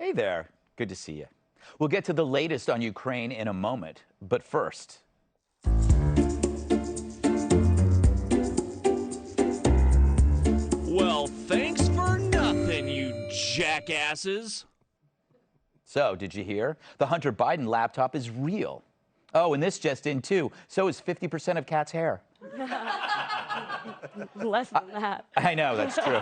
Hey there. Good to see you. We'll get to the latest on Ukraine in a moment, but first. Well, thanks for nothing, you jackasses. So, did you hear? The Hunter Biden laptop is real. Oh, and this just in, too. So is 50% of Kat's hair. Less than that. I know, that's true.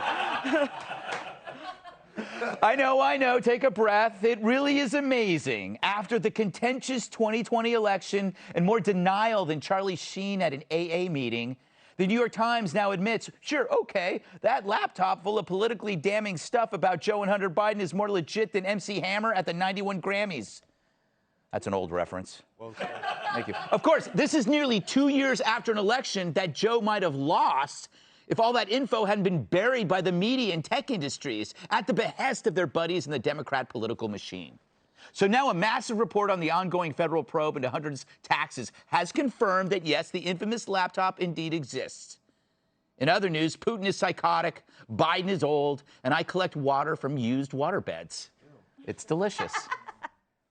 I know. Take a breath. It really is amazing. After the contentious 2020 election and more denial than Charlie Sheen at an AA meeting, the New York Times now admits, sure, okay, that laptop full of politically damning stuff about Joe and Hunter Biden is more legit than MC Hammer at the 91 Grammys. That's an old reference. Well, thank you. Of course, this is nearly 2 years after an election that Joe might have lost if all that info hadn't been buried by the media and tech industries at the behest of their buddies in the Democrat political machine. So now a massive report on the ongoing federal probe into Hunter's taxes has confirmed that, yes, the infamous laptop indeed exists. In other news, Putin is psychotic, Biden is old, and I collect water from used waterbeds. It's delicious.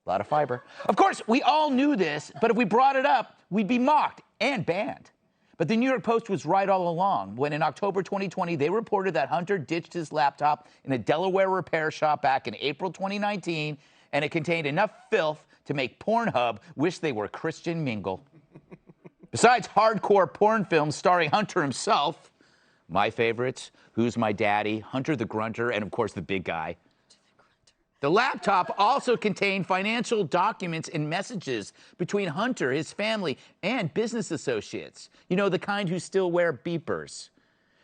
A lot of fiber. Of course, we all knew this, but if we brought it up, we'd be mocked and banned. But the New York Post was right all along when in October 2020, they reported that Hunter ditched his laptop in a Delaware repair shop back in April 2019, and it contained enough filth to make Pornhub wish they were Christian Mingle. Besides hardcore porn films starring Hunter himself, my favorites, Who's My Daddy, Hunter the Grunter, and of course the big guy. The laptop also contained financial documents and messages between Hunter, his family, and business associates. You know, the kind who still wear beepers.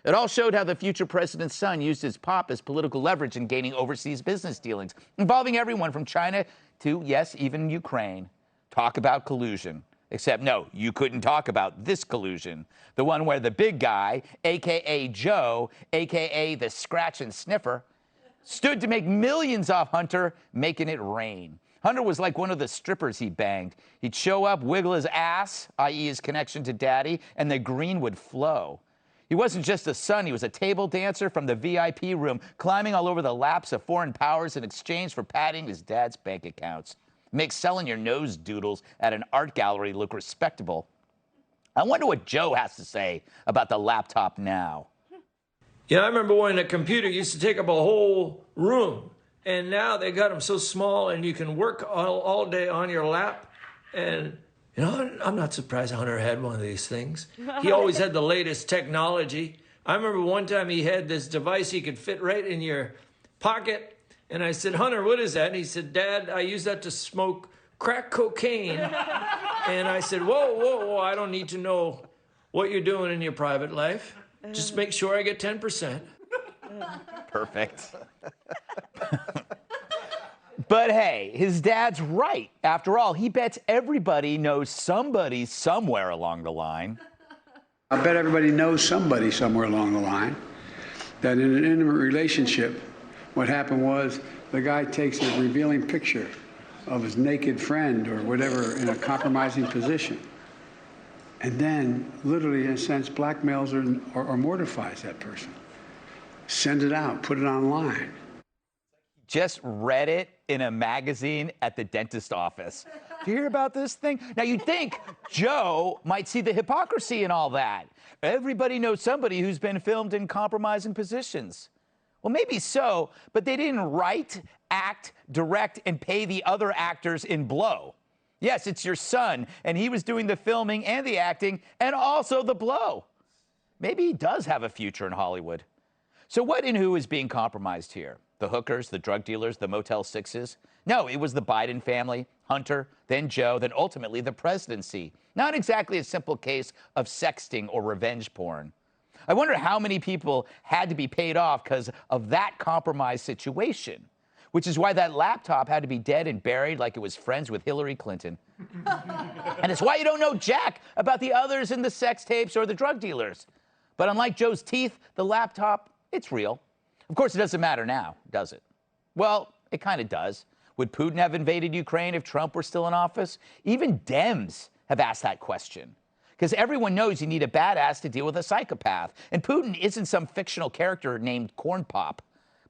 It all showed how the future president's son used his pop as political leverage in gaining overseas business dealings, involving everyone from China to, yes, even Ukraine. Talk about collusion. Except, no, you couldn't talk about this collusion. The one where the big guy, a.k.a. Joe, a.k.a. the scratch and sniffer, stood to make millions off Hunter, making it rain. Hunter was like one of the strippers he banged. He'd show up, wiggle his ass, i.e. his connection to daddy, and the green would flow. He wasn't just a son, he was a table dancer from the VIP room, climbing all over the laps of foreign powers in exchange for padding his dad's bank accounts. Makes selling your nose doodles at an art gallery look respectable. I wonder what Joe has to say about the laptop now. Yeah, I remember when a computer used to take up a whole room, and now they got them so small and you can work all day on your lap. And, you know, I'm not surprised Hunter had one of these things. He always had the latest technology. I remember one time he had this device he could fit right in your pocket. And I said, Hunter, what is that? And he said, Dad, I use that to smoke crack cocaine. And I said, whoa, I don't need to know what you're doing in your private life. Just make sure I get 10%. Perfect. But hey, his dad's right. After all, he bets everybody knows somebody somewhere along the line. I bet everybody knows somebody somewhere along the line that in an intimate relationship, what happened was the guy takes a revealing picture of his naked friend or whatever in a compromising position, and then, literally, in a sense, blackmails or mortifies that person. Send it out, put it online. Just read it in a magazine at the dentist office. Do you hear about this thing? Now, you'd think Joe might see the hypocrisy in all that. Everybody knows somebody who's been filmed in compromising positions. Well, maybe so, but they didn't write, act, direct, and pay the other actors in blow. Yes, it's your son, and he was doing the filming and the acting and also the blow. Maybe he does have a future in Hollywood. So what and who is being compromised here? The hookers, the drug dealers, the Motel 6s? No, it was the Biden family, Hunter, then Joe, then ultimately the presidency. Not exactly a simple case of sexting or revenge porn. I wonder how many people had to be paid off because of that compromised situation, which is why that laptop had to be dead and buried like it was friends with Hillary Clinton. And it's why you don't know jack about the others in the sex tapes or the drug dealers. But unlike Joe's teeth, the laptop, it's real. Of course, it doesn't matter now, does it? Well, it kind of does. Would Putin have invaded Ukraine if Trump were still in office? Even Dems have asked that question. Because everyone knows you need a badass to deal with a psychopath. And Putin isn't some fictional character named Corn Pop.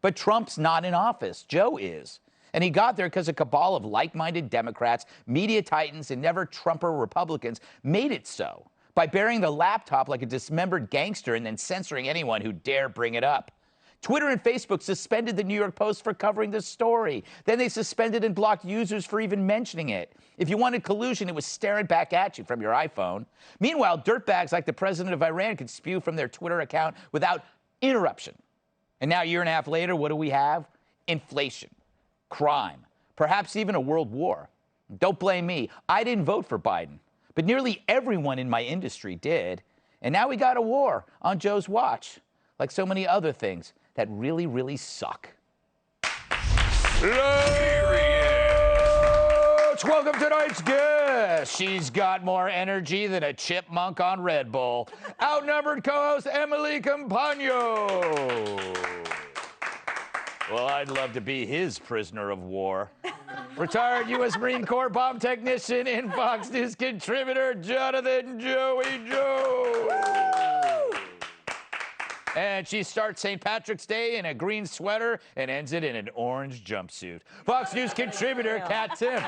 But Trump's not in office. Joe is. And he got there because a cabal of like-minded Democrats, media titans, and never-Trumper Republicans made it so by burying the laptop like a dismembered gangster and then censoring anyone who dare bring it up. Twitter and Facebook suspended the New York Post for covering the story. Then they suspended and blocked users for even mentioning it. If you wanted collusion, it was staring back at you from your iPhone. Meanwhile, dirtbags like the president of Iran could spew from their Twitter account without interruption. And now, a year and a half later, what do we have? Inflation, crime, perhaps even a world war. Don't blame me. I didn't vote for Biden, but nearly everyone in my industry did. And now we got a war on Joe's watch, like so many other things that really, really suck. Welcome to tonight's guest. She's got more energy than a chipmunk on Red Bull. Outnumbered co-host Emily Campagno. Well, I'd love to be his prisoner of war. Retired U.S. Marine Corps bomb technician and Fox News contributor Jonathan Joey Joe. And she starts St. Patrick's Day in a green sweater and ends it in an orange jumpsuit. Fox News contributor Kat Tim.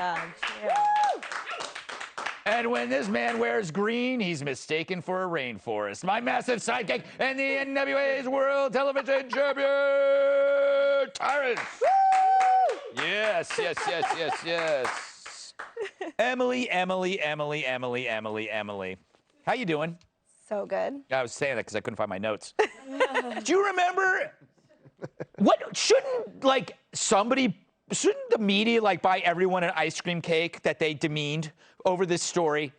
And when this man wears green, he's mistaken for a rainforest. My massive sidekick and the NWA's World Television Champion, Terrence. Yes. Emily. How you doing? So good. I was saying that because I couldn't find my notes. Do you remember shouldn't the media buy everyone an ice cream cake that they demeaned over this story?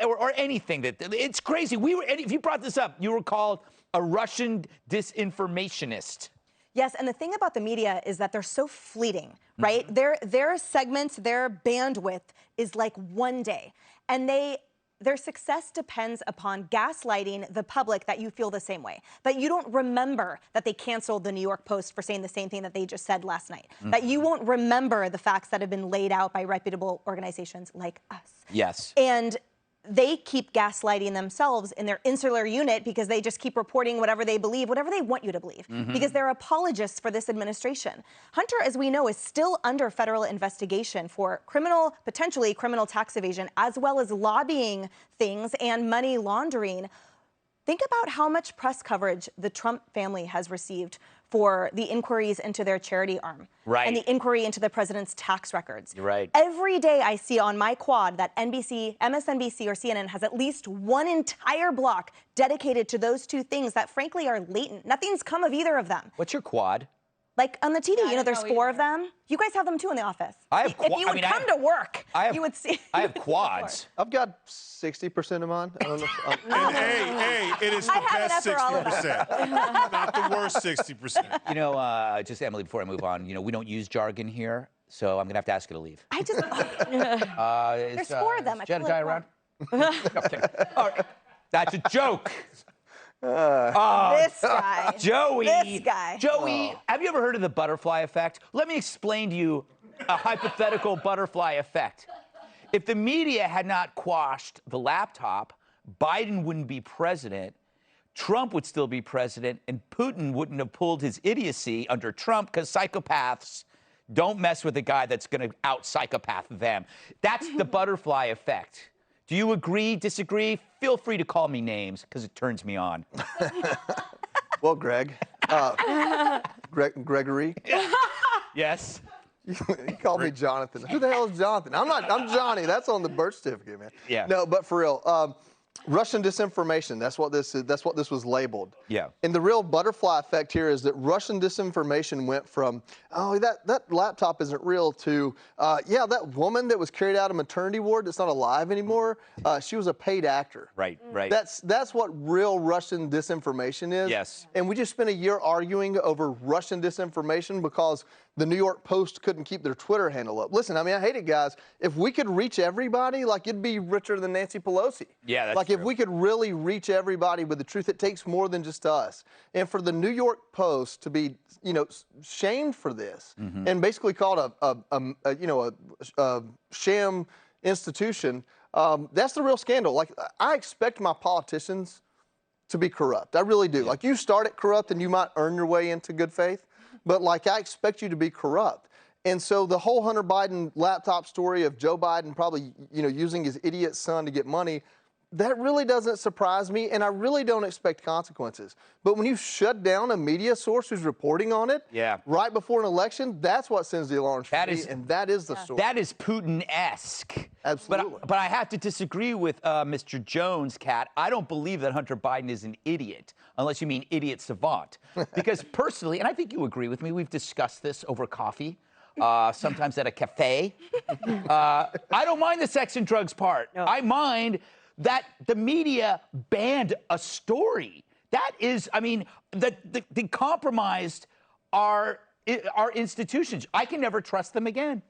Or anything it's crazy. If you brought this up, you were called a Russian disinformationist. Yes, and the thing about the media is that they're so fleeting, right? Their segments, their bandwidth is like one day, and their success depends upon gaslighting the public that you feel the same way, that you don't remember that they canceled the New York Post for saying the same thing that they just said last night, that you won't remember the facts that have been laid out by reputable organizations like us. Yes. And they keep gaslighting themselves in their insular unit because they just keep reporting whatever they believe, whatever they want you to believe, because they're apologists for this administration. Hunter, as we know, is still under federal investigation for potentially criminal tax evasion, as well as lobbying things and money laundering. Think about how much press coverage the Trump family has received for the inquiries into their charity arm. Right. And the inquiry into the president's tax records. You're right. Every day I see on my quad that NBC, MSNBC, or CNN has at least one entire block dedicated to those two things that frankly are latent. Nothing's come of either of them. What's your quad? Like on the TV, there's 4 of them. You guys have them too in the office. I have If you would come to work, you would see. I have quads. I've got 60% of mine. I don't know. And hey, it is the best 60%, not the worst 60%. Just Emily, before I move on, we don't use jargon here, so I'm gonna have to ask you to leave. I just. There's 4 of them. Jedediah around? No, kidding. All right. That's a joke. This guy. Joey. This guy. Joey, have you ever heard of the butterfly effect? Let me explain to you a hypothetical butterfly effect. If the media had not quashed the laptop, Biden wouldn't be president, Trump would still be president, and Putin wouldn't have pulled his idiocy under Trump because psychopaths don't mess with a guy that's going to out-psychopath them. That's the butterfly effect. Do you agree, disagree? Feel free to call me names, because it turns me on. Well, Greg. Gregory. Yes? You called me Jonathan. Who the hell is Jonathan? I'm Johnny. That's on the birth certificate, man. Yeah. No, but for real, Russian disinformation. That's what this is. That's what this was labeled. Yeah. And the real butterfly effect here is that Russian disinformation went from, oh, that laptop isn't real, to, yeah, that woman that was carried out of maternity ward that's not alive anymore, she was a paid actor. Right, right. That's what real Russian disinformation is. Yes. And we just spent a year arguing over Russian disinformation because the New York Post couldn't keep their Twitter handle up. Listen, I mean, I hate it, guys. If we could reach everybody, it'd be richer than Nancy Pelosi. Yeah, that's if we could really reach everybody with the truth, it takes more than just us. And for the New York Post to be, shamed for this and basically called a sham institution, that's the real scandal. I expect my politicians to be corrupt. I really do. You start at corrupt and you might earn your way into good faith, but I expect you to be corrupt. And so the whole Hunter Biden laptop story of Joe Biden probably, using his idiot son to get money, that really doesn't surprise me, and I really don't expect consequences. But when you shut down a media source who's reporting on it right before an election, that's what sends the alarms for me, and that is the story. That is Putin-esque. Absolutely. But I have to disagree with Mr. Jones, Kat. I don't believe that Hunter Biden is an idiot, unless you mean idiot savant. Because personally, and I think you agree with me, we've discussed this over coffee, sometimes at a cafe. I don't mind the sex and drugs part. No. I mind that the media banned a story. That is, I mean, they compromised our institutions. I can never trust them again.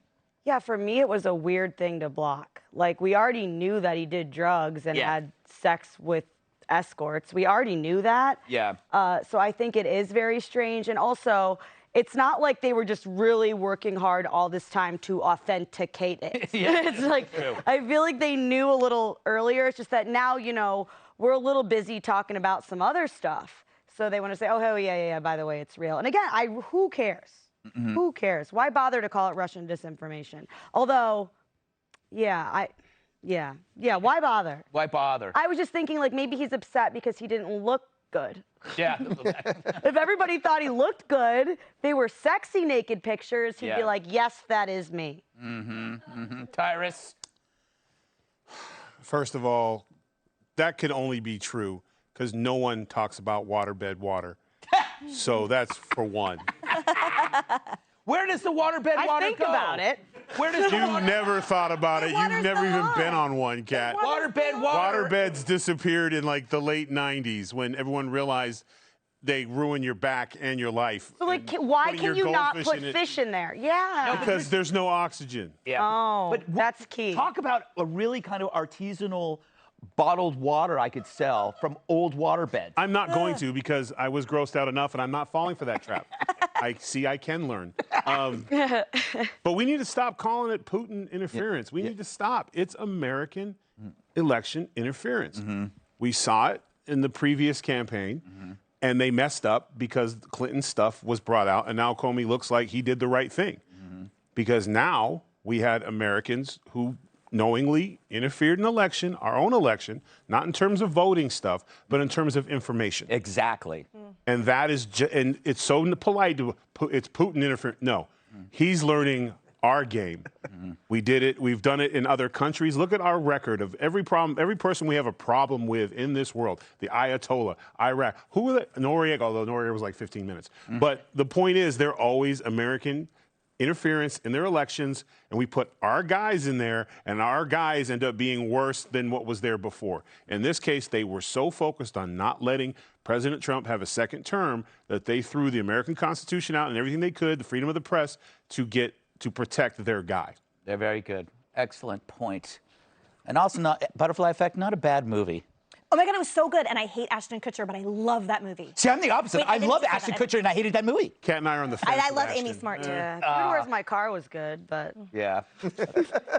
Yeah, for me, it was a weird thing to block. Like, we already knew that he did drugs and had sex with escorts. We already knew that. Yeah. So I think it is very strange. And also, it's not like they were just really working hard all this time to authenticate it. It's like, I feel like they knew a little earlier. It's just that now, we're a little busy talking about some other stuff. So they want to say, oh, yeah, by the way, it's real. And again, who cares? Mm-hmm. Who cares? Why bother to call it Russian disinformation? Although, why bother? Why bother? I was just thinking, like, maybe he's upset because he didn't look good. Yeah. If everybody thought he looked good, they were sexy naked pictures, he'd be like, yes, that is me. Tyrus? First of all, that could only be true because no one talks about waterbed water. So that's for one. Where does the waterbed water go? I think about it. Where does You've never thought about it. You've never even been on one, Kat. Waterbed water. Waterbeds disappeared in like the late 90s when everyone realized they ruin your back and your life. So, like, why can you not put fish in there? Yeah. No, because there's no oxygen. Yeah. Oh, but that's key. Talk about a really kind of artisanal bottled water I could sell from old waterbeds. I'm not going to because I was grossed out enough and I'm not falling for that trap. I can learn. But we need to stop calling it Putin interference. We need to stop. It's American election interference. We saw it in the previous campaign, and they messed up because Clinton stuff was brought out, and now Comey looks like he did the right thing. Because now we had Americans who knowingly interfered in election, our own election, not in terms of voting stuff, but in terms of information. Exactly. And that is, and it's so polite to, it's Putin interference. No, he's learning our game. We did it. We've done it in other countries. Look at our record of every problem, every person we have a problem with in this world. The Ayatollah, Iraq. Who were the Noriega? Although Noriega was like 15 minutes. But the point is, they're always American interference in their elections, and we put our guys in there, and our guys end up being worse than what was there before. In this case, they were so focused on not letting President Trump have a second term that they threw the American Constitution out and everything they could, the freedom of the press, to protect their guy. They're very good. Excellent point. And also, not Butterfly Effect, not a bad movie. Oh my God, it was so good, and I hate Ashton Kutcher, but I love that movie. See, I'm the opposite. Wait, I love Ashton Kutcher, and I hated that movie. Kat and I are on the fence. I love Amy Smart, too. Where's My Car was good, but... Yeah.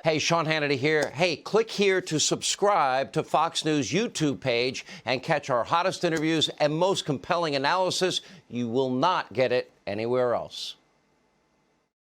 Hey, Sean Hannity here. Hey, click here to subscribe to Fox News YouTube page and catch our hottest interviews and most compelling analysis. You will not get it anywhere else.